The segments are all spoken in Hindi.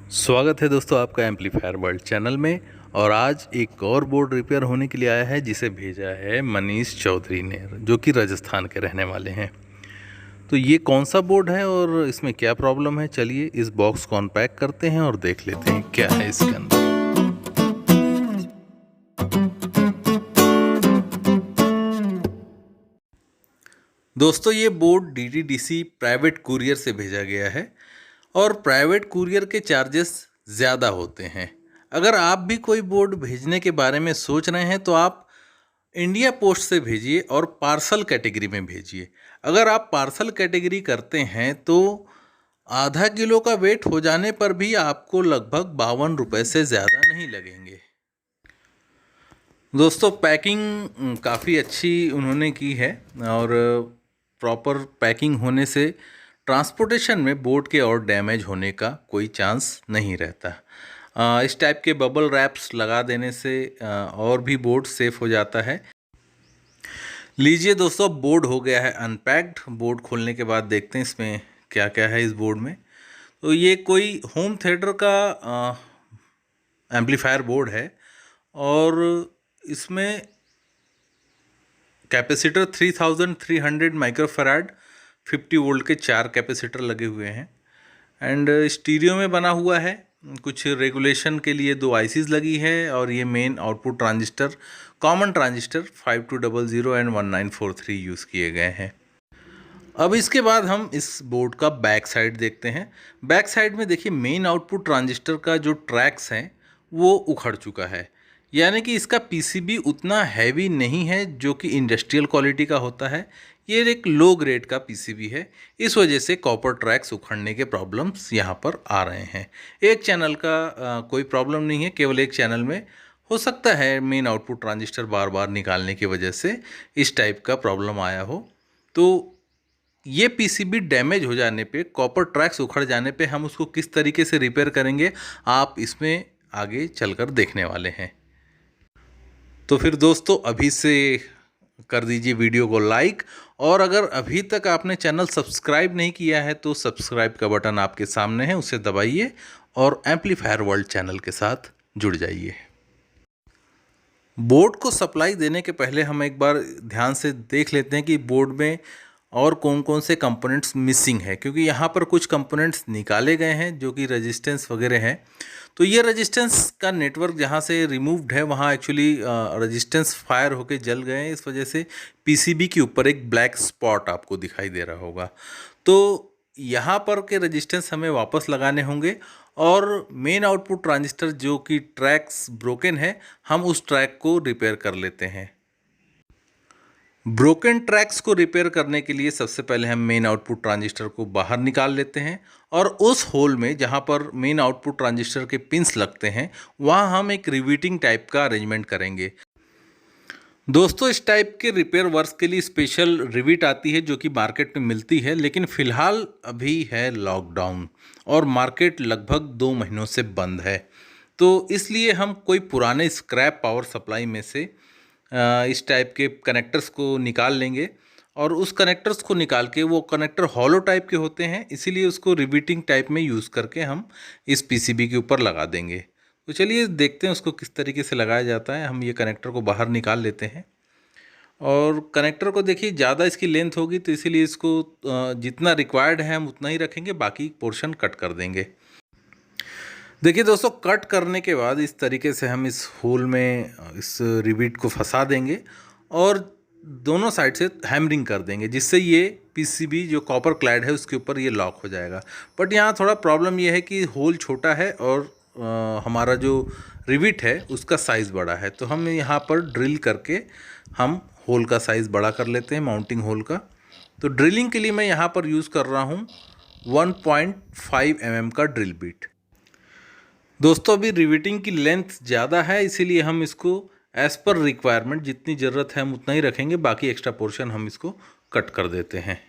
स्वागत है दोस्तों आपका एम्पलीफायर वर्ल्ड चैनल में। और आज एक और बोर्ड रिपेयर होने के लिए आया है जिसे भेजा है मनीष चौधरी ने, जो कि राजस्थान के रहने वाले हैं। तो ये कौन सा बोर्ड है और इसमें क्या प्रॉब्लम है, चलिए इस बॉक्स को अनपैक करते हैं और देख लेते हैं क्या है इसके अंदर। दोस्तों ये बोर्ड डीटीडीसी प्राइवेट कुरियर से भेजा गया है और प्राइवेट कुरियर के चार्जेस ज़्यादा होते हैं। अगर आप भी कोई बोर्ड भेजने के बारे में सोच रहे हैं तो आप इंडिया पोस्ट से भेजिए और पार्सल कैटेगरी में भेजिए। अगर आप पार्सल कैटेगरी करते हैं तो आधा किलो का वेट हो जाने पर भी आपको लगभग 52 रुपये से ज़्यादा नहीं लगेंगे। दोस्तों पैकिंग काफ़ी अच्छी उन्होंने की है और प्रॉपर पैकिंग होने से ट्रांसपोर्टेशन में बोर्ड के और डैमेज होने का कोई चांस नहीं रहता। इस टाइप के बबल रैप्स लगा देने से और भी बोर्ड सेफ हो जाता है। लीजिए दोस्तों, बोर्ड हो गया है अनपैक्ड। बोर्ड खोलने के बाद देखते हैं इसमें क्या क्या है इस बोर्ड में। तो ये कोई होम थिएटर का एम्पलीफायर बोर्ड है और इसमें कैपेसिटर 3300 माइक्रोफैराड 50 वोल्ट के 4 कैपेसिटर लगे हुए हैं एंड स्टीरियो में बना हुआ है। कुछ रेगुलेशन के लिए 2 आईसीज लगी है और ये main output transistor common transistor 5200 and 1943 use किए गए हैं। अब इसके बाद हम इस बोर्ड का बैक साइड देखते हैं। बैक साइड में देखिए मेन आउटपुट ट्रांजिस्टर का जो ट्रैक्स हैं वो उखड़ चुका है, यानी कि इसका पीसीबी उतना हैवी नहीं है जो कि इंडस्ट्रियल क्वालिटी का होता है। ये एक लो ग्रेड का पीसीबी है, इस वजह से कॉपर ट्रैक्स उखड़ने के प्रॉब्लम्स यहाँ पर आ रहे हैं। एक चैनल का कोई प्रॉब्लम नहीं है, केवल एक चैनल में हो सकता है मेन आउटपुट ट्रांजिस्टर बार बार निकालने की वजह से इस टाइप का प्रॉब्लम आया हो। तो ये पीसीबी डैमेज हो जाने पे, कॉपर ट्रैक्स उखड़ जाने पे हम उसको किस तरीके से रिपेयर करेंगे आप इसमें आगे चलकर देखने वाले हैं। तो फिर दोस्तों अभी से कर दीजिए वीडियो को लाइक, और अगर अभी तक आपने चैनल सब्सक्राइब नहीं किया है तो सब्सक्राइब का बटन आपके सामने है, उसे दबाइए और एम्पलीफायर वर्ल्ड चैनल के साथ जुड़ जाइए। बोर्ड को सप्लाई देने के पहले हम एक बार ध्यान से देख लेते हैं कि बोर्ड में और कौन कौन से कंपोनेंट्स मिसिंग है, क्योंकि यहाँ पर कुछ कंपोनेंट्स निकाले गए हैं जो कि रेजिस्टेंस वगैरह हैं। तो ये रेजिस्टेंस का नेटवर्क जहाँ से रिमूव्ड है वहाँ एक्चुअली रेजिस्टेंस फायर होके जल गए हैं, इस वजह से पीसीबी के ऊपर एक ब्लैक स्पॉट आपको दिखाई दे रहा होगा। तो यहाँ पर के रेजिस्टेंस हमें वापस लगाने होंगे और मेन आउटपुट ट्रांजिस्टर जो कि ट्रैक्स ब्रोकन है, हम उस ट्रैक को रिपेयर कर लेते हैं। ब्रोकन ट्रैक्स को रिपेयर करने के लिए सबसे पहले हम मेन आउटपुट ट्रांजिस्टर को बाहर निकाल लेते हैं और उस होल में जहां पर मेन आउटपुट ट्रांजिस्टर के पिंस लगते हैं वहां हम एक रिवीटिंग टाइप का अरेंजमेंट करेंगे। दोस्तों इस टाइप के रिपेयर वर्क्स के लिए स्पेशल रिविट आती है जो कि मार्केट में मिलती है, लेकिन फ़िलहाल अभी है लॉकडाउन और मार्केट लगभग 2 महीनों से बंद है। तो इसलिए हम कोई पुराने स्क्रैप पावर सप्लाई में से इस टाइप के कनेक्टर्स को निकाल लेंगे और उस कनेक्टर्स को निकाल के, वो कनेक्टर हॉलो टाइप के होते हैं इसीलिए उसको रिवीटिंग टाइप में यूज़ करके हम इस पीसीबी के ऊपर लगा देंगे। तो चलिए देखते हैं उसको किस तरीके से लगाया जाता है। हम ये कनेक्टर को बाहर निकाल लेते हैं और कनेक्टर को देखिए ज़्यादा इसकी लेंथ होगी तो इसीलिए इसको जितना रिक्वायर्ड है हम उतना ही रखेंगे, बाकी पोर्शन कट कर देंगे। देखिए दोस्तों, कट करने के बाद इस तरीके से हम इस होल में इस रिविट को फंसा देंगे और दोनों साइड से हैमरिंग कर देंगे, जिससे ये पीसीबी जो कॉपर क्लैड है उसके ऊपर ये लॉक हो जाएगा। बट यहाँ थोड़ा प्रॉब्लम ये है कि होल छोटा है और हमारा जो रिविट है उसका साइज़ बड़ा है, तो हम यहाँ पर ड्रिल करके हम होल का साइज़ बड़ा कर लेते हैं, माउंटिंग होल का। तो ड्रिलिंग के लिए मैं यहाँ पर यूज़ कर रहा हूँ 1.5 mm का ड्रिल बिट। दोस्तों अभी रिविटिंग की लेंथ ज़्यादा है इसीलिए हम इसको एज़ पर रिक्वायरमेंट जितनी ज़रूरत है हम उतना ही रखेंगे, बाकी एक्स्ट्रा पोर्शन हम इसको कट कर देते हैं।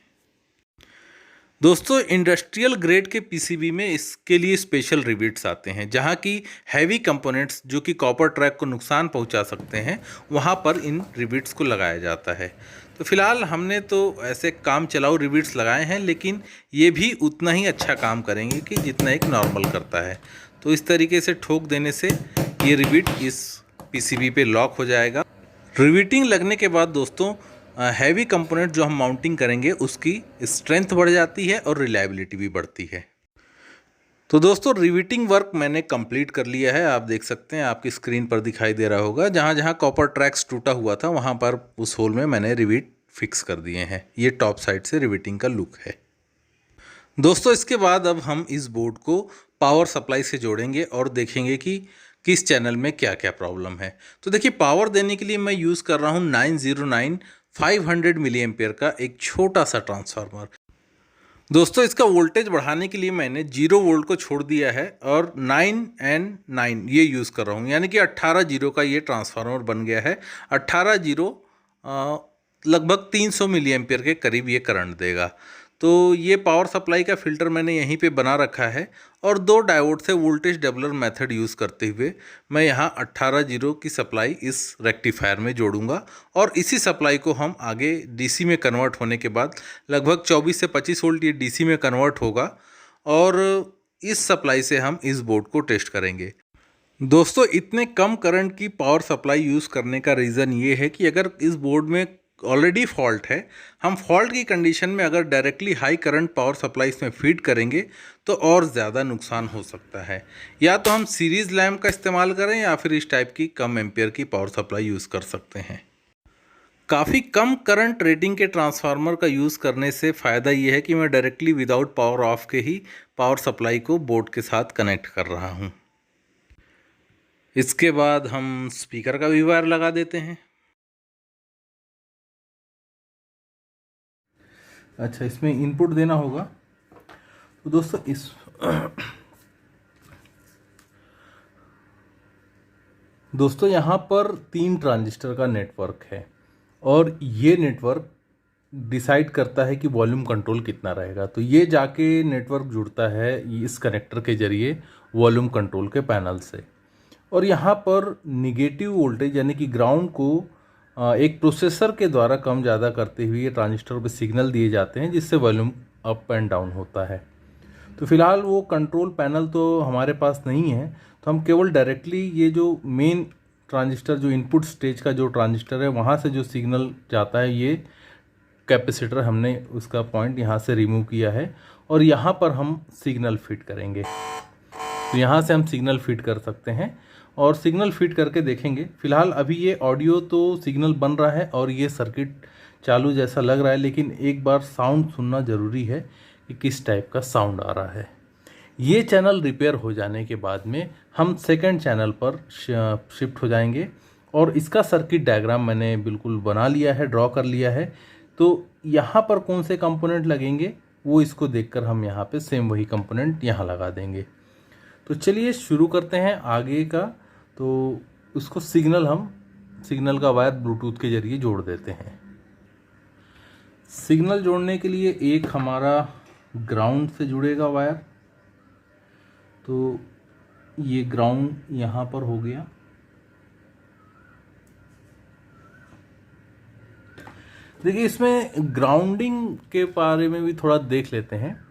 दोस्तों इंडस्ट्रियल ग्रेड के पीसीबी में इसके लिए स्पेशल रिविट्स आते हैं, जहां की हैवी कंपोनेंट्स जो कि कॉपर ट्रैक को नुकसान पहुंचा सकते हैं वहां पर इन रिविट्स को लगाया जाता है। तो फिलहाल हमने तो ऐसे काम चलाऊ रिविट्स लगाए हैं, लेकिन ये भी उतना ही अच्छा काम करेंगे कि जितना एक नॉर्मल करता है। तो इस तरीके से ठोक देने से ये रिविट इस पीसीबी पे लॉक हो जाएगा। रिविटिंग लगने के बाद दोस्तों हैवी कंपोनेंट जो हम माउंटिंग करेंगे उसकी स्ट्रेंथ बढ़ जाती है और रिलायबिलिटी भी बढ़ती है। तो दोस्तों रिविटिंग वर्क मैंने कंप्लीट कर लिया है। आप देख सकते हैं, आपकी स्क्रीन पर दिखाई दे रहा होगा, जहाँ जहाँ कॉपर ट्रैक्स टूटा हुआ था वहाँ पर उस होल में मैंने रिविट फिक्स कर दिए हैं। ये टॉप साइड से रिविटिंग का लुक है। दोस्तों इसके बाद अब हम इस बोर्ड को पावर सप्लाई से जोड़ेंगे और देखेंगे कि किस चैनल में क्या क्या प्रॉब्लम है। तो देखिए, पावर देने के लिए मैं यूज़ कर रहा हूँ 909 500 मिली एम्पियर का एक छोटा सा ट्रांसफार्मर। दोस्तों इसका वोल्टेज बढ़ाने के लिए मैंने 0 वोल्ट को छोड़ दिया है और 9 एंड 9 ये यूज़ कर रहा हूँ, यानी कि 18 जीरो का ये ट्रांसफार्मर बन गया है। 18 जीरो लगभग 300 मिली एम्पियर के करीब ये करंट देगा। तो ये पावर सप्लाई का फ़िल्टर मैंने यहीं पे बना रखा है और 2 डायोड से वोल्टेज डबलर मेथड यूज़ करते हुए मैं यहाँ 18 जीरो की सप्लाई इस रेक्टिफायर में जोड़ूंगा और इसी सप्लाई को हम आगे डीसी में कन्वर्ट होने के बाद लगभग 24 से 25 वोल्ट ये डीसी में कन्वर्ट होगा और इस सप्लाई से हम इस बोर्ड को टेस्ट करेंगे। दोस्तों इतने कम करंट की पावर सप्लाई यूज़ करने का रीज़न ये है कि अगर इस बोर्ड में ऑलरेडी फॉल्ट है, हम फॉल्ट की कंडीशन में अगर directly high current power supply इसमें फीड करेंगे तो और ज़्यादा नुकसान हो सकता है। या तो हम सीरीज़ लैम्प का इस्तेमाल करें या फिर इस टाइप की कम एम्पियर की पावर सप्लाई यूज़ कर सकते हैं। काफ़ी कम करंट रेटिंग के ट्रांसफार्मर का यूज़ करने से फ़ायदा ये है कि मैं डायरेक्टली विदाउट पावर ऑफ के ही पावर सप्लाई को बोर्ड के साथ कनेक्ट कर रहा हूँ। इसके बाद हम स्पीकर का भी वायर लगा देते हैं। अच्छा, इसमें इनपुट देना होगा। तो दोस्तों दोस्तों यहाँ पर 3 ट्रांजिस्टर का नेटवर्क है और ये नेटवर्क डिसाइड करता है कि वॉल्यूम कंट्रोल कितना रहेगा। तो ये जाके नेटवर्क जुड़ता है इस कनेक्टर के जरिए वॉल्यूम कंट्रोल के पैनल से और यहाँ पर निगेटिव वोल्टेज यानी कि ग्राउंड को एक प्रोसेसर के द्वारा कम ज़्यादा करते हुए ट्रांजिस्टर पे सिग्नल दिए जाते हैं जिससे वॉल्यूम अप एंड डाउन होता है। तो फिलहाल वो कंट्रोल पैनल तो हमारे पास नहीं है, तो हम केवल डायरेक्टली ये जो मेन ट्रांजिस्टर जो इनपुट स्टेज का जो ट्रांजिस्टर है वहाँ से जो सिग्नल जाता है, ये कैपेसिटर हमने उसका पॉइंट यहाँ से रिमूव किया है और यहाँ पर हम सिग्नल फिट करेंगे। तो यहाँ से हम सिग्नल फिट कर सकते हैं और सिग्नल फिट करके देखेंगे। फिलहाल अभी ये ऑडियो तो सिग्नल बन रहा है और ये सर्किट चालू जैसा लग रहा है, लेकिन एक बार साउंड सुनना ज़रूरी है कि किस टाइप का साउंड आ रहा है। ये चैनल रिपेयर हो जाने के बाद में हम सेकंड चैनल पर शिफ्ट हो जाएंगे और इसका सर्किट डायग्राम मैंने बिल्कुल बना लिया है, ड्रॉ कर लिया है। तो यहाँ पर कौन से कंपोनेंट लगेंगे वो इसको देखकर हम यहाँ पे सेम वही कंपोनेंट यहाँ लगा देंगे। तो चलिए शुरू करते हैं आगे का। तो उसको सिग्नल का वायर ब्लूटूथ के जरिए जोड़ देते हैं। सिग्नल जोड़ने के लिए एक हमारा ग्राउंड से जुड़ेगा वायर, तो ये ग्राउंड यहाँ पर हो गया। देखिए, इसमें ग्राउंडिंग के बारे में भी थोड़ा देख लेते हैं।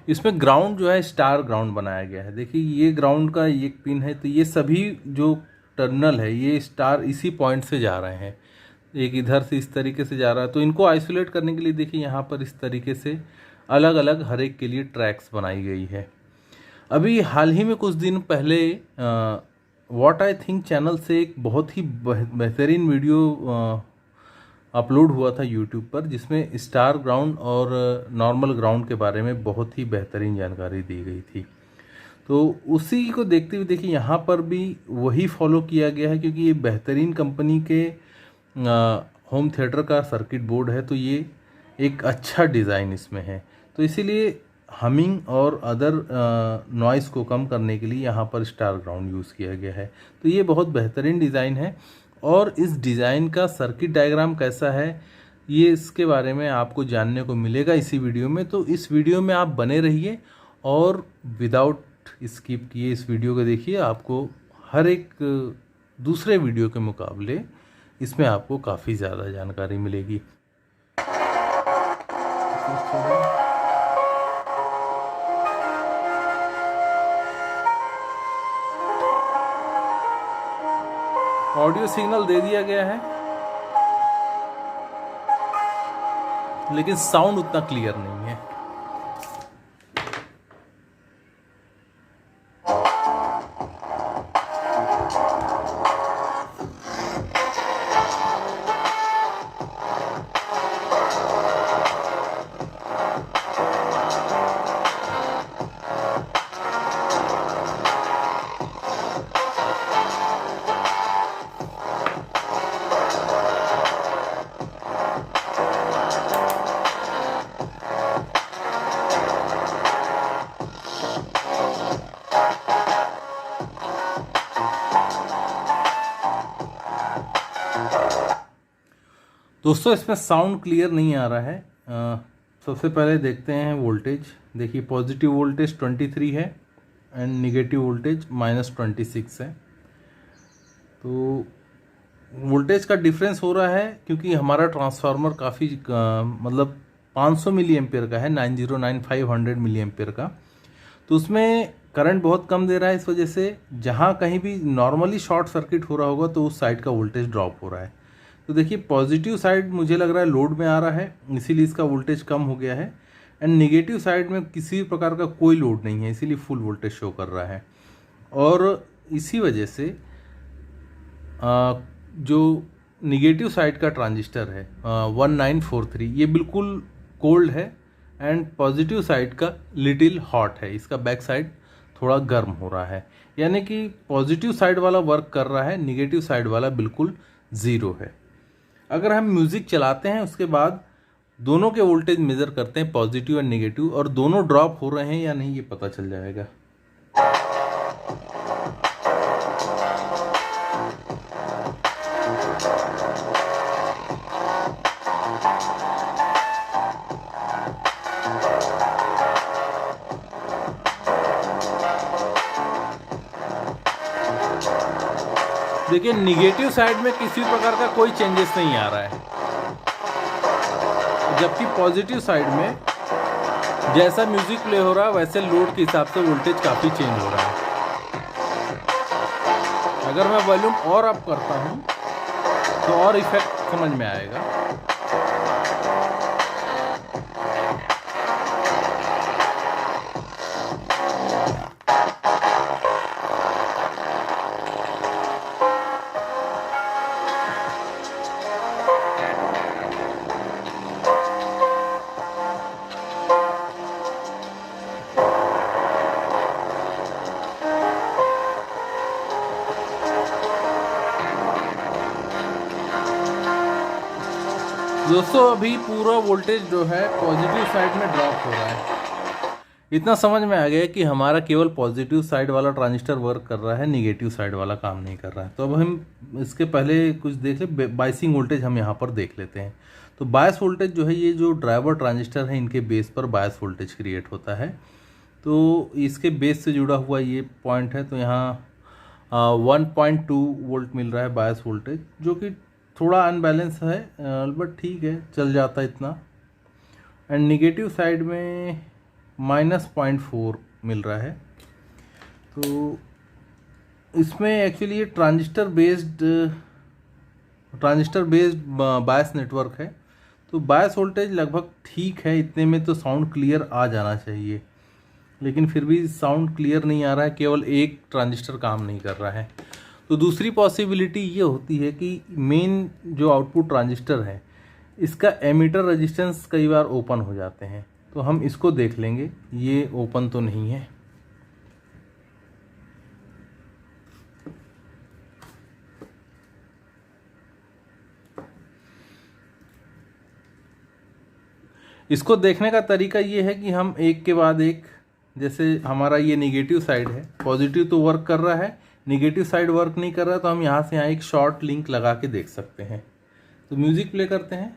इसमें ग्राउंड जो है स्टार ग्राउंड बनाया गया है। देखिए, ये ग्राउंड का एक पिन है, तो ये सभी जो टर्मिनल है ये स्टार इसी पॉइंट से जा रहे हैं। एक इधर से इस तरीके से जा रहा है, तो इनको आइसोलेट करने के लिए देखिए यहाँ पर इस तरीके से अलग अलग हर एक के लिए ट्रैक्स बनाई गई है। अभी हाल ही में कुछ दिन पहले व्हाट आई थिंक चैनल से एक बहुत ही बेहतरीन वीडियो अपलोड हुआ था यूट्यूब पर, जिसमें स्टार ग्राउंड और नॉर्मल ग्राउंड के बारे में बहुत ही बेहतरीन जानकारी दी गई थी। तो उसी को देखते हुए देखिए यहाँ पर भी वही फॉलो किया गया है, क्योंकि ये बेहतरीन कंपनी के होम थिएटर का सर्किट बोर्ड है, तो ये एक अच्छा डिज़ाइन इसमें है। तो इसीलिए हमिंग और अदर नॉइज़ को कम करने के लिए यहाँ पर स्टार ग्राउंड यूज़ किया गया है। तो ये बहुत बेहतरीन डिज़ाइन है। और इस डिज़ाइन का सर्किट डायग्राम कैसा है ये इसके बारे में आपको जानने को मिलेगा इसी वीडियो में। तो इस वीडियो में आप बने रहिए और विदाउट स्किप किए इस वीडियो को देखिए। आपको हर एक दूसरे वीडियो के मुकाबले इसमें आपको काफ़ी ज़्यादा जानकारी मिलेगी। ऑडियो सिग्नल दे दिया गया है, लेकिन साउंड उतना क्लियर नहीं है। दोस्तों इसमें साउंड क्लियर नहीं आ रहा है। सबसे पहले देखते हैं वोल्टेज। देखिए पॉजिटिव वोल्टेज 23 है एंड निगेटिव वोल्टेज -26 है। तो वोल्टेज का डिफरेंस हो रहा है क्योंकि हमारा ट्रांसफार्मर काफ़ी मतलब 500 मिली एम्पेयर का है, 909500 मिली एम्पेयर का। तो उसमें करंट बहुत कम दे रहा है। इस वजह से जहाँ कहीं भी नॉर्मली शॉर्ट सर्किट हो रहा होगा तो उस साइड का वोल्टेज ड्रॉप हो रहा है। तो देखिए पॉजिटिव साइड मुझे लग रहा है लोड में आ रहा है, इसीलिए इसका वोल्टेज कम हो गया है। एंड निगेटिव साइड में किसी भी प्रकार का कोई लोड नहीं है, इसीलिए फुल वोल्टेज शो कर रहा है। और इसी वजह से जो निगेटिव साइड का ट्रांजिस्टर है 1943 ये बिल्कुल कोल्ड है एंड पॉजिटिव साइड का लिटिल हॉट है। इसका बैक साइड थोड़ा गर्म हो रहा है, यानी कि पॉजिटिव साइड वाला वर्क कर रहा है, निगेटिव साइड वाला बिल्कुल ज़ीरो है। अगर हम म्यूज़िक चलाते हैं उसके बाद दोनों के वोल्टेज मेज़र करते हैं, पॉजिटिव और नेगेटिव, और दोनों ड्रॉप हो रहे हैं या नहीं ये पता चल जाएगा। देखिए निगेटिव साइड में किसी प्रकार का कोई चेंजेस नहीं आ रहा है, जबकि पॉजिटिव साइड में जैसा म्यूजिक प्ले हो रहा है वैसे लोड के हिसाब से वोल्टेज काफ़ी चेंज हो रहा है। अगर मैं वॉल्यूम और अप करता हूँ तो और इफेक्ट समझ में आएगा। दोस्तों अभी पूरा वोल्टेज जो है पॉजिटिव साइड में ड्रॉप हो रहा है। इतना समझ में आ गया कि हमारा केवल पॉजिटिव साइड वाला ट्रांजिस्टर वर्क कर रहा है, निगेटिव साइड वाला काम नहीं कर रहा है। तो अब हम इसके पहले कुछ देख ले, बायसिंग वोल्टेज हम यहाँ पर देख लेते हैं। तो बायस वोल्टेज जो है, ये जो ड्राइवर ट्रांजिस्टर है इनके बेस पर बायस वोल्टेज क्रिएट होता है। तो इसके बेस से जुड़ा हुआ ये पॉइंट है। तो यहाँ 1.2 वोल्ट मिल रहा है बायस वोल्टेज, जो कि थोड़ा अनबैलेंस है, बट ठीक है, चल जाता है इतना। एंड निगेटिव साइड में -0.4 मिल रहा है। तो इसमें एक्चुअली ये ट्रांजिस्टर बेस्ड बायस नेटवर्क है। तो बायस वोल्टेज लगभग ठीक है, इतने में तो साउंड क्लियर आ जाना चाहिए, लेकिन फिर भी साउंड क्लियर नहीं आ रहा है, केवल एक ट्रांजिस्टर काम नहीं कर रहा है। तो दूसरी पॉसिबिलिटी ये होती है कि मेन जो आउटपुट ट्रांजिस्टर है इसका एमीटर रेजिस्टेंस कई बार ओपन हो जाते हैं। तो हम इसको देख लेंगे, ये ओपन तो नहीं है। इसको देखने का तरीका ये है कि हम एक के बाद एक, जैसे हमारा ये नेगेटिव साइड है, पॉजिटिव तो वर्क कर रहा है, नेगेटिव साइड वर्क नहीं कर रहा, तो हम यहाँ से यहाँ एक शॉर्ट लिंक लगा के देख सकते हैं। तो म्यूज़िक प्ले करते हैं।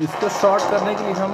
इसको शॉर्ट करने के लिए हम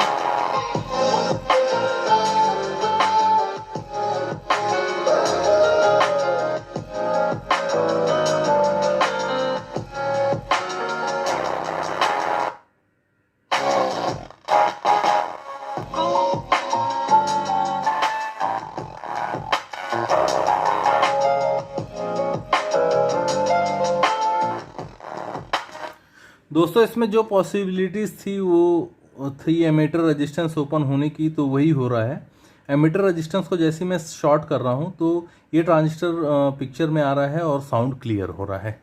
दोस्तों इसमें जो पॉसिबिलिटीज़ थी वो थी एमीटर रेजिस्टेंस ओपन होने की, तो वही हो रहा है। एमीटर रेजिस्टेंस को जैसे मैं शॉर्ट कर रहा हूँ तो ये ट्रांजिस्टर पिक्चर में आ रहा है और साउंड क्लियर हो रहा है।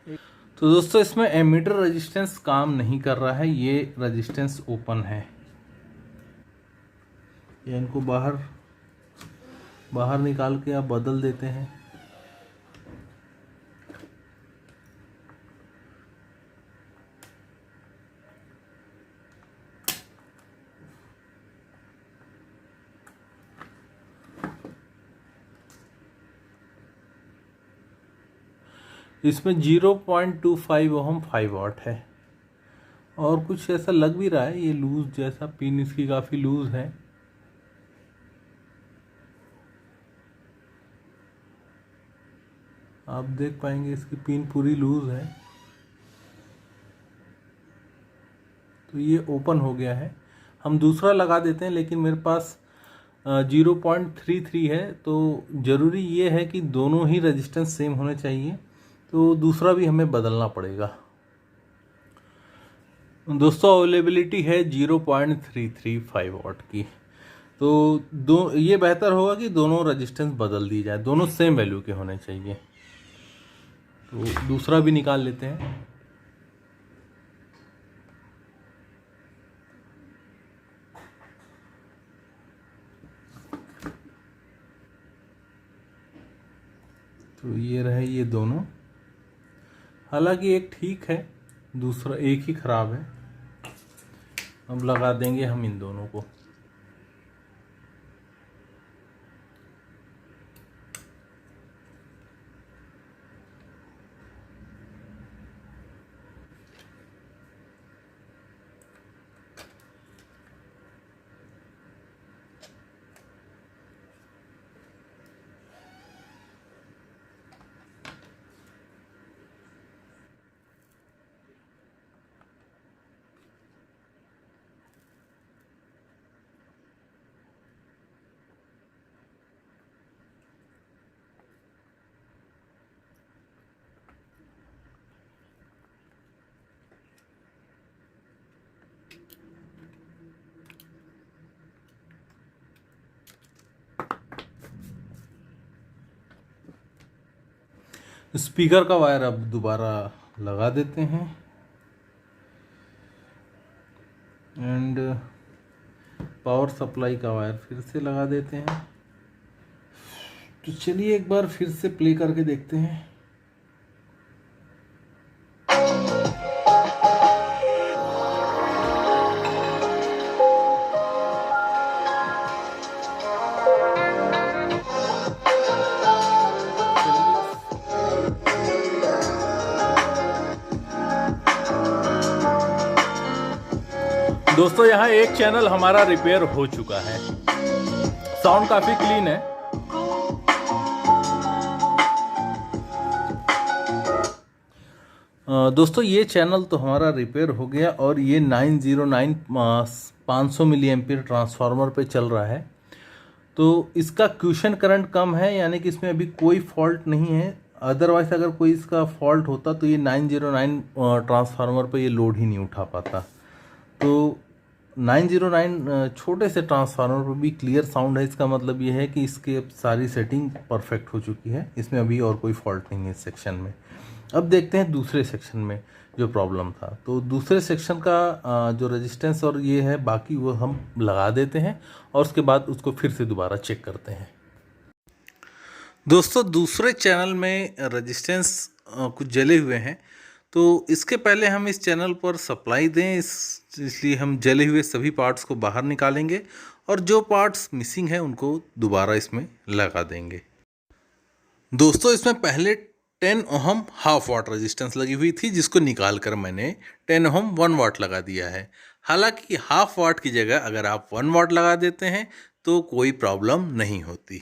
तो दोस्तों इसमें एमीटर रेजिस्टेंस काम नहीं कर रहा है, ये रेजिस्टेंस ओपन है। ये इनको बाहर निकाल के आप बदल देते हैं। इसमें 0.25 ओहम 5 वाट है और कुछ ऐसा लग भी रहा है, ये लूज जैसा, पिन इसकी काफ़ी लूज है। आप देख पाएंगे इसकी पिन पूरी लूज है। तो ये ओपन हो गया है। हम दूसरा लगा देते हैं, लेकिन मेरे पास 0.33 है, तो ज़रूरी ये है कि दोनों ही रेजिस्टेंस सेम होने चाहिए, तो दूसरा भी हमें बदलना पड़ेगा। दोस्तों अवेलेबिलिटी है 0.335 वाट की, तो ये बेहतर होगा कि दोनों रेजिस्टेंस बदल दी जाए, दोनों सेम वैल्यू के होने चाहिए। तो दूसरा भी निकाल लेते हैं। तो ये रहे ये दोनों, हालांकि एक ठीक है, दूसरा एक ही खराब है। अब लगा देंगे हम इन दोनों को। स्पीकर का वायर अब दोबारा लगा देते हैं एंड पावर सप्लाई का वायर फिर से लगा देते हैं। तो चलिए एक बार फिर से प्ले करके देखते हैं। दोस्तों यहाँ एक चैनल हमारा रिपेयर हो चुका है, साउंड काफ़ी क्लीन है। दोस्तों ये चैनल तो हमारा रिपेयर हो गया और ये 909 500 मिली एम्पीयर ट्रांसफार्मर पे चल रहा है। तो इसका क्यूशन करंट कम है, यानी कि इसमें अभी कोई फॉल्ट नहीं है। अदरवाइज अगर कोई इसका फॉल्ट होता तो ये 909 ट्रांसफार्मर पे ये लोड ही नहीं उठा पाता। तो 909 छोटे से ट्रांसफार्मर पर भी क्लियर साउंड है, इसका मतलब ये है कि इसके सारी सेटिंग परफेक्ट हो चुकी है, इसमें अभी और कोई फॉल्ट नहीं है इस सेक्शन में। अब देखते हैं दूसरे सेक्शन में जो प्रॉब्लम था। तो दूसरे सेक्शन का जो रेजिस्टेंस और ये है बाकी वो हम लगा देते हैं और उसके बाद उसको फिर से दोबारा चेक करते हैं। दोस्तों दूसरे चैनल में रेजिस्टेंस कुछ जले हुए हैं, तो इसके पहले हम इस चैनल पर सप्लाई दें, इसलिए हम जले हुए सभी पार्ट्स को बाहर निकालेंगे और जो पार्ट्स मिसिंग हैं उनको दोबारा इसमें लगा देंगे। दोस्तों इसमें पहले 10 ओहम हाफ वाट रेजिस्टेंस लगी हुई थी, जिसको निकाल कर मैंने 10 ओहम 1 वाट लगा दिया है। हालांकि हाफ वाट की जगह अगर आप 1 वाट लगा देते हैं तो कोई प्रॉब्लम नहीं होती।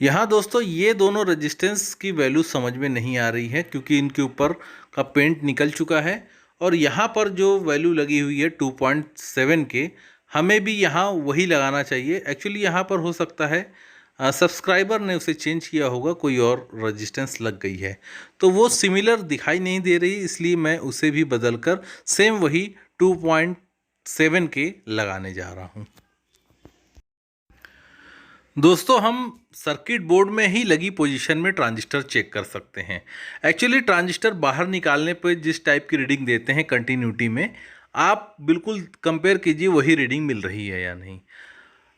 यहाँ दोस्तों ये दोनों रेजिस्टेंस की वैल्यू समझ में नहीं आ रही है क्योंकि इनके ऊपर का पेंट निकल चुका है, और यहाँ पर जो वैल्यू लगी हुई है 2.7 के, हमें भी यहाँ वही लगाना चाहिए। एक्चुअली यहाँ पर हो सकता है सब्सक्राइबर ने उसे चेंज किया होगा, कोई और रेजिस्टेंस लग गई है तो वो सिमिलर दिखाई नहीं दे रही, इसलिए मैं उसे भी बदल कर सेम वही 2.7 के लगाने जा रहा हूँ। दोस्तों हम सर्किट बोर्ड में ही लगी पोजीशन में ट्रांजिस्टर चेक कर सकते हैं। एक्चुअली ट्रांजिस्टर बाहर निकालने पर जिस टाइप की रीडिंग देते हैं कंटिन्यूटी में, आप बिल्कुल कंपेयर कीजिए वही रीडिंग मिल रही है या नहीं।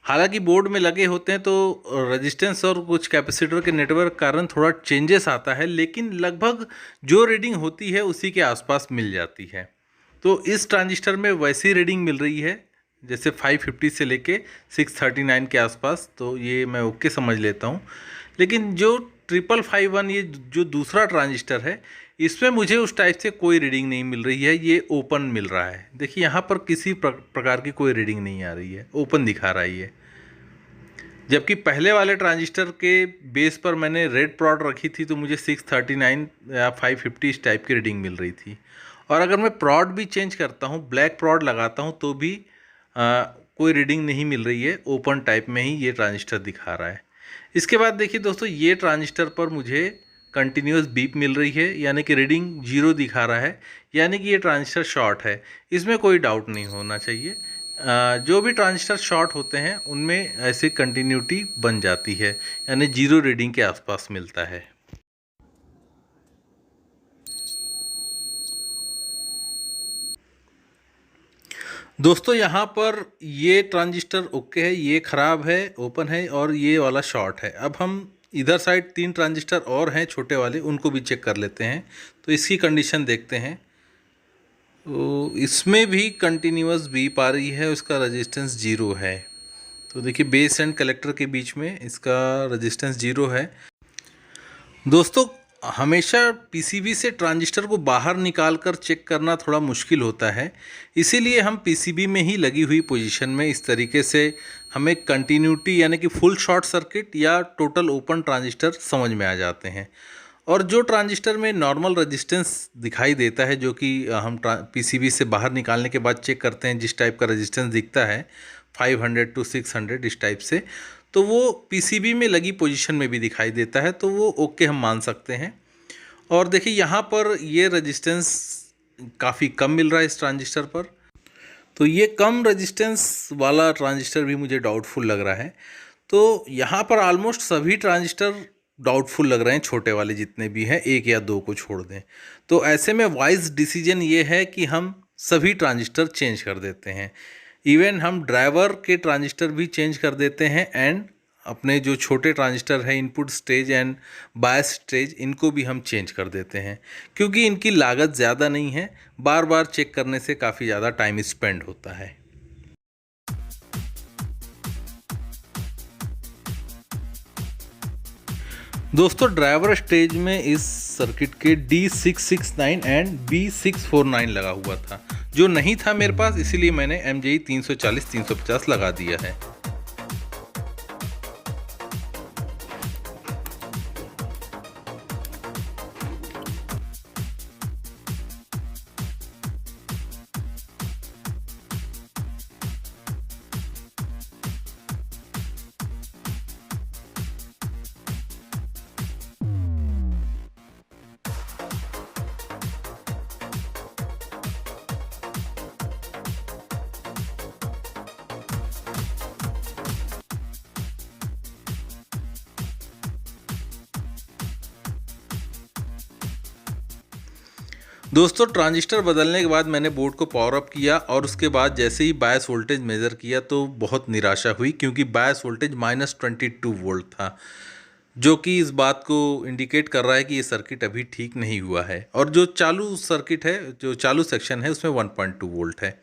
हालांकि बोर्ड में लगे होते हैं तो रेजिस्टेंस और कुछ कैपेसिटर के नेटवर्क के कारण थोड़ा चेंजेस आता है, लेकिन लगभग जो रीडिंग होती है उसी के आसपास मिल जाती है। तो इस ट्रांजिस्टर में वैसी रीडिंग मिल रही है जैसे 550 से लेके 639 के आसपास, तो ये मैं ओके समझ लेता हूँ। लेकिन जो 5551 ये जो दूसरा ट्रांजिस्टर है, इसमें मुझे उस टाइप से कोई रीडिंग नहीं मिल रही है, ये ओपन मिल रहा है। देखिए यहाँ पर किसी प्रकार की कोई रीडिंग नहीं आ रही है, ओपन दिखा रहा है ये। जबकि पहले वाले ट्रांजिस्टर के बेस पर मैंने रेड प्रॉड रखी थी तो मुझे 639 या 550 इस टाइप की रीडिंग मिल रही थी। और अगर मैं प्रॉड भी चेंज करता हूँ, ब्लैक प्रॉड लगाता हूँ, तो भी कोई रीडिंग नहीं मिल रही है, ओपन टाइप में ही ये ट्रांजिस्टर दिखा रहा है। इसके बाद देखिए दोस्तों, ये ट्रांजिस्टर पर मुझे कंटिन्यूस बीप मिल रही है, यानी कि रीडिंग 0 दिखा रहा है, यानी कि ये ट्रांजिस्टर शॉर्ट है। इसमें कोई डाउट नहीं होना चाहिए। जो भी ट्रांजिस्टर शॉर्ट होते हैं उनमें ऐसे कंटिन्यूटी बन जाती है, यानी 0 रीडिंग के आसपास मिलता है। दोस्तों यहाँ पर ये ट्रांजिस्टर ओके है, ये ख़राब है, ओपन है, और ये वाला शॉर्ट है। अब हम इधर साइड 3 ट्रांजिस्टर और हैं छोटे वाले, उनको भी चेक कर लेते हैं। तो इसकी कंडीशन देखते हैं। तो इसमें भी कंटिन्यूअस बीप आ रही है, उसका रेजिस्टेंस 0 है। तो देखिए बेस एंड कलेक्टर के बीच में इसका रेजिस्टेंस 0 है। दोस्तों हमेशा पीसीबी से ट्रांजिस्टर को बाहर निकाल कर चेक करना थोड़ा मुश्किल होता है, इसीलिए हम पीसीबी में ही लगी हुई पोजीशन में इस तरीके से हमें कंटिन्यूटी यानी कि फुल शॉर्ट सर्किट या टोटल ओपन ट्रांजिस्टर समझ में आ जाते हैं। और जो ट्रांजिस्टर में नॉर्मल रेजिस्टेंस दिखाई देता है, जो कि हम पीसीबी से बाहर निकालने के बाद चेक करते हैं, जिस टाइप का रेजिस्टेंस दिखता है 500 to 600 इस टाइप से, तो वो पीसीबी में लगी पोजीशन में भी दिखाई देता है, तो वो ओके हम मान सकते हैं। और देखिए यहाँ पर ये रेजिस्टेंस काफ़ी कम मिल रहा है इस ट्रांजिस्टर पर, तो ये कम रेजिस्टेंस वाला ट्रांजिस्टर भी मुझे डाउटफुल लग रहा है। तो यहाँ पर ऑलमोस्ट सभी ट्रांजिस्टर डाउटफुल लग रहे हैं, छोटे वाले जितने भी हैं, 1 या 2 को छोड़ दें। तो ऐसे में वाइज डिसीजन ये है कि हम सभी ट्रांजिस्टर चेंज कर देते हैं। इवन हम ड्राइवर के ट्रांजिस्टर भी चेंज कर देते हैं, एंड अपने जो छोटे ट्रांजिस्टर है input stage and bias stage, इनको भी हम चेंज कर देते हैं, क्योंकि इनकी लागत ज़्यादा नहीं है, बार बार चेक करने से काफ़ी ज़्यादा टाइम स्पेंड होता है। दोस्तों ड्राइवर स्टेज में इस सर्किट के D669 एंड B649 लगा हुआ था, जो नहीं था मेरे पास, इसीलिए मैंने MJE 340-350 लगा दिया है। दोस्तों ट्रांजिस्टर बदलने के बाद मैंने बोर्ड को पावर अप किया, और उसके बाद जैसे ही बायस वोल्टेज मेज़र किया तो बहुत निराशा हुई, क्योंकि बायस वोल्टेज -22 वोल्ट था, जो कि इस बात को इंडिकेट कर रहा है कि ये सर्किट अभी ठीक नहीं हुआ है। और जो चालू सर्किट है, जो चालू सेक्शन है, उसमें 1.2 वोल्ट है।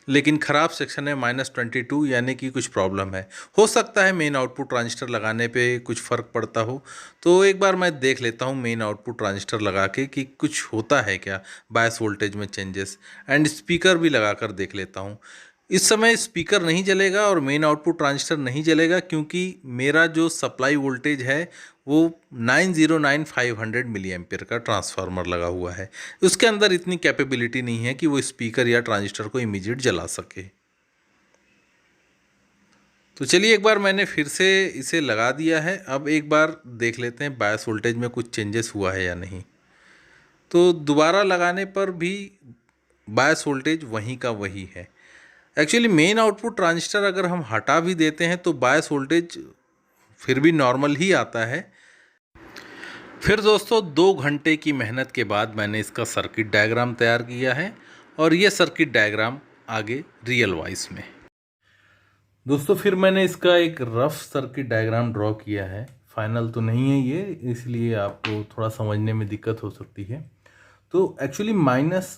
लेकिन ख़राब सेक्शन है -22, यानी कि कुछ प्रॉब्लम है। हो सकता है मेन आउटपुट ट्रांजिस्टर लगाने पे कुछ फ़र्क पड़ता हो, तो एक बार मैं देख लेता हूँ मेन आउटपुट ट्रांजिस्टर लगा के कि कुछ होता है क्या बायस वोल्टेज में चेंजेस, एंड स्पीकर भी लगा कर देख लेता हूँ। इस समय स्पीकर नहीं जलेगा और मेन आउटपुट ट्रांजिस्टर नहीं जलेगा, क्योंकि मेरा जो सप्लाई वोल्टेज है वो 909500 मिली एम्पियर का ट्रांसफार्मर लगा हुआ है। उसके अंदर इतनी कैपेबिलिटी नहीं है कि वो स्पीकर या ट्रांजिस्टर को इमीडिएट जला सके। तो चलिए, एक बार मैंने फिर से इसे लगा दिया है। अब एक बार देख लेते हैं बायस वोल्टेज में कुछ चेंजेस हुआ है या नहीं। तो दोबारा लगाने पर भी बायस वोल्टेज वहीं का वही है। एक्चुअली मेन आउटपुट ट्रांजिस्टर अगर हम हटा भी देते हैं तो बायस वोल्टेज फिर भी नॉर्मल ही आता है। फिर दोस्तों 2 घंटे की मेहनत के बाद मैंने इसका सर्किट डायग्राम तैयार किया है, और ये सर्किट डायग्राम आगे रियल वॉइस में। दोस्तों फिर मैंने इसका एक रफ सर्किट डायग्राम ड्रॉ किया है। फाइनल तो नहीं है ये, इसलिए आपको थोड़ा समझने में दिक्कत हो सकती है। तो एक्चुअली माइनस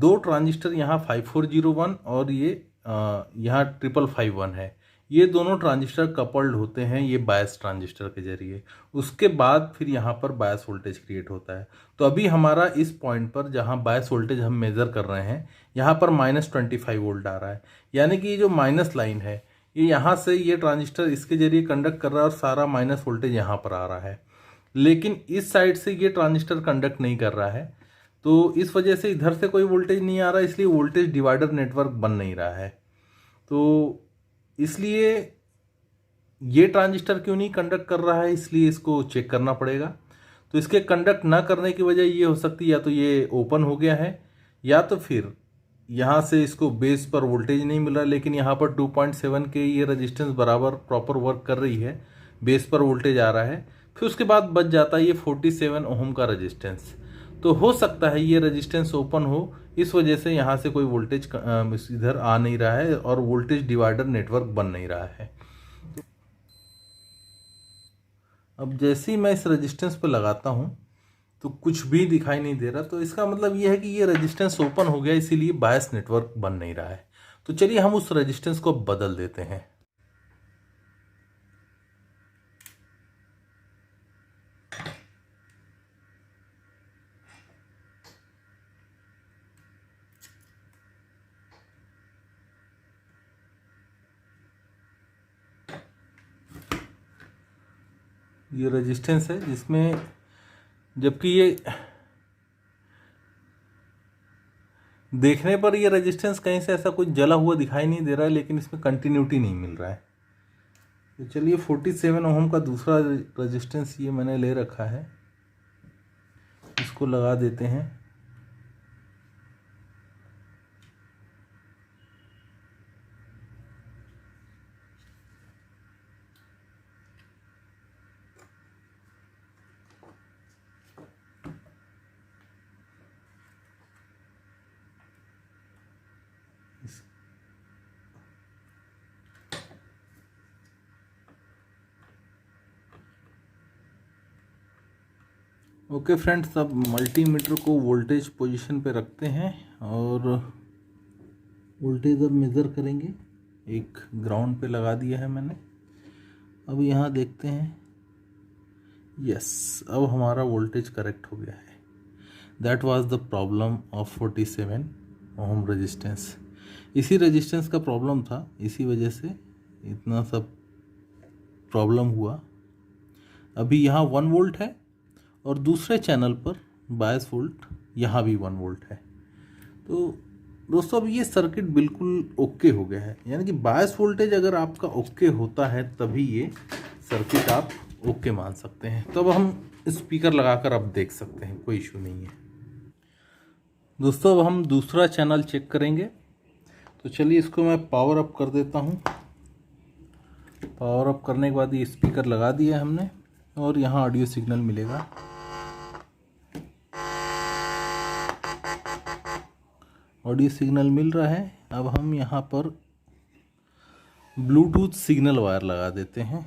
2 ट्रांजिस्टर यहाँ 5401 और ये यहाँ 5551 है। ये दोनों ट्रांजिस्टर कपल्ड होते हैं ये बायस ट्रांजिस्टर के जरिए। उसके बाद फिर यहाँ पर बायस वोल्टेज क्रिएट होता है। तो अभी हमारा इस पॉइंट पर जहाँ बायस वोल्टेज हम मेज़र कर रहे हैं, यहाँ पर -25 वोल्ट आ रहा है। यानी कि ये जो माइनस लाइन है, ये यहाँ से ये ट्रांजिस्टर इसके जरिए कंडक्ट कर रहा है और सारा माइनस वोल्टेज यहाँ पर आ रहा है। लेकिन इस साइड से ये ट्रांजिस्टर कंडक्ट नहीं कर रहा है, तो इस वजह से इधर से कोई वोल्टेज नहीं आ रहा, इसलिए वोल्टेज डिवाइडर नेटवर्क बन नहीं रहा है। तो इसलिए ये ट्रांजिस्टर क्यों नहीं कंडक्ट कर रहा है, इसलिए इसको चेक करना पड़ेगा। तो इसके कंडक्ट ना करने की वजह ये हो सकती है, या तो ये ओपन हो गया है, या तो फिर यहाँ से इसको बेस पर वोल्टेज नहीं मिल रहा। लेकिन यहाँ पर 2.7 के ये रजिस्टेंस बराबर प्रॉपर वर्क कर रही है, बेस पर वोल्टेज आ रहा है। फिर उसके बाद बच जाता है ये 47 ओम का रजिस्टेंस। तो हो सकता है ये रजिस्टेंस ओपन हो, इस वजह से यहाँ से कोई वोल्टेज इधर आ नहीं रहा है और वोल्टेज डिवाइडर नेटवर्क बन नहीं रहा है। अब जैसे ही मैं इस रजिस्टेंस पर लगाता हूँ तो कुछ भी दिखाई नहीं दे रहा, तो इसका मतलब ये है कि ये रजिस्टेंस ओपन हो गया, इसीलिए बायस नेटवर्क बन नहीं रहा है। तो चलिए हम उस रजिस्टेंस को बदल देते हैं। ये रेजिस्टेंस है जिसमें, जबकि ये देखने पर ये रेजिस्टेंस कहीं से ऐसा कुछ जला हुआ दिखाई नहीं दे रहा है, लेकिन इसमें कंटिन्यूटी नहीं मिल रहा है। तो चलिए 47 ओम का दूसरा रेजिस्टेंस ये मैंने ले रखा है, इसको लगा देते हैं। ओके फ्रेंड्स, अब मल्टीमीटर को वोल्टेज पोजीशन पे रखते हैं और वोल्टेज अब मेज़र करेंगे। एक ग्राउंड पे लगा दिया है मैंने। अब यहाँ देखते हैं, यस, अब हमारा वोल्टेज करेक्ट हो गया है। That was the problem of 47 ohm resistance. इसी रेजिस्टेंस का प्रॉब्लम था, इसी वजह से इतना सब प्रॉब्लम हुआ। अभी यहाँ 1 वोल्ट है और दूसरे चैनल पर बायस वोल्ट यहाँ भी 1 वोल्ट है। तो दोस्तों अब ये सर्किट बिल्कुल ओके हो गया है। यानी कि बायस वोल्टेज अगर आपका ओके होता है तभी ये सर्किट आप ओके मान सकते हैं। तो अब हम स्पीकर लगाकर अब देख सकते हैं, कोई इशू नहीं है। दोस्तों अब हम दूसरा चैनल चेक करेंगे। तो चलिए इसको मैं पावर अप कर देता हूँ। पावर अप करने के बाद ये स्पीकर लगा दिया हमने और यहाँ ऑडियो सिग्नल मिलेगा। ऑडियो सिग्नल मिल रहा है। अब हम यहाँ पर ब्लूटूथ सिग्नल वायर लगा देते हैं।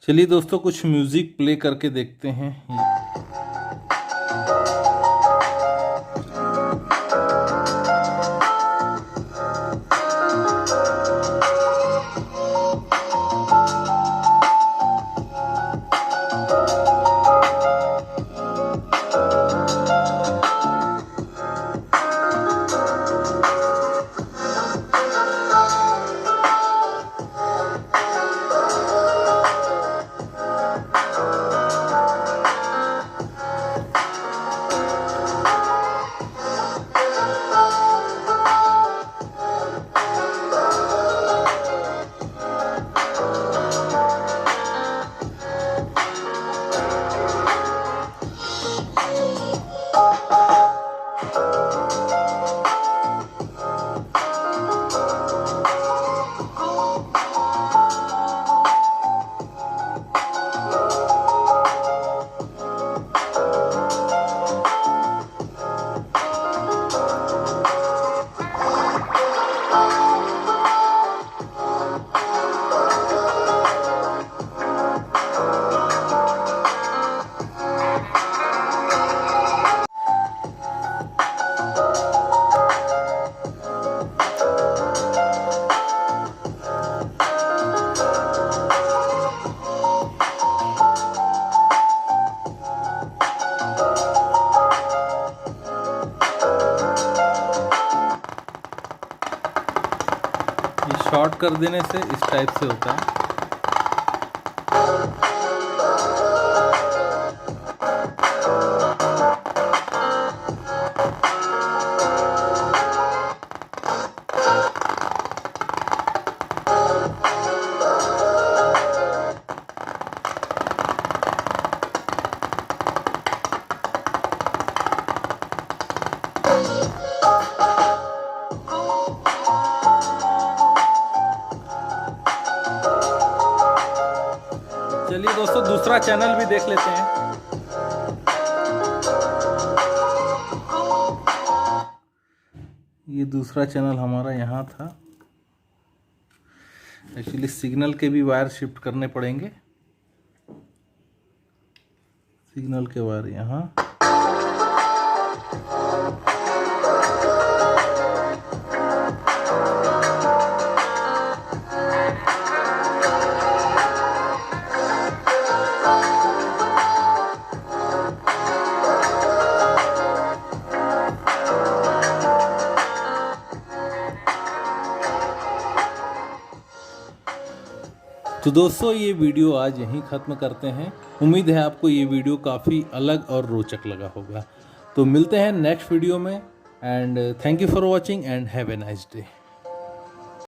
चलिए दोस्तों कुछ म्यूज़िक प्ले करके देखते हैं। ये शॉर्ट कर देने से इस टाइप से होता है। चलिए दोस्तों दूसरा चैनल भी देख लेते हैं। ये दूसरा चैनल हमारा यहाँ था। एक्चुअली सिग्नल के भी वायर शिफ्ट करने पड़ेंगे। सिग्नल के वायर यहाँ, तो दोस्तों ये वीडियो आज यहीं ख़त्म करते हैं। उम्मीद है आपको ये वीडियो काफ़ी अलग और रोचक लगा होगा। तो मिलते हैं नेक्स्ट वीडियो में and thank you for watching and have a nice day.